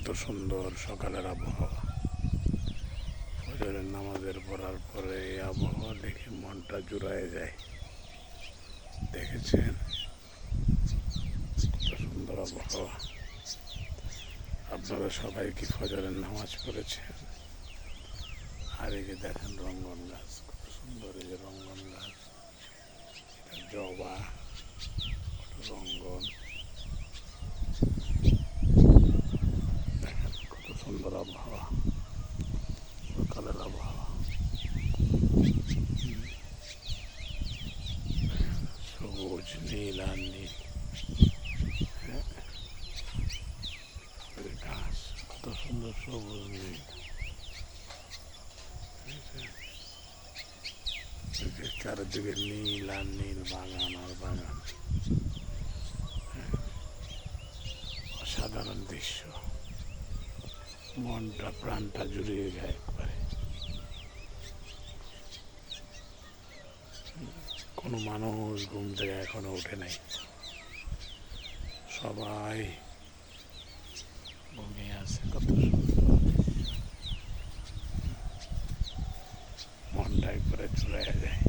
কত সুন্দর সকালের আবহাওয়া। ফজরের নামাজের পড়ার পরে এই আবহাওয়া দেখে মনটা জুড়ায় যায়। দেখেছেন কত সুন্দর আবহাওয়া। আপনারা সবাই কি ফজরের নামাজ পড়েছেন? আর এই যে দেখেন রঙ্গন গাছ, কত সুন্দর। এই যে রঙ্গন গাছ, এটা জবা, রঙ্গন। দেখেন কত সুন্দর আবহাওয়া, সকালের আবহাওয়া। সবুজ, নীল আর নীল। ঘাস কত সুন্দর সবুজ নীল। চারিদিকে নীল আর নীল, বাগান আর বাগান। অসাধারণ দৃশ্য, মনটা প্রাণটা জুড়িয়ে যায় একবারে। কোনো মানুষ ঘুম থেকে এখনো ওঠে নাই, সবাই ঘুমিয়ে আছে। কত সুন্দর, মনটা একবারে জুড়িয়ে যায়।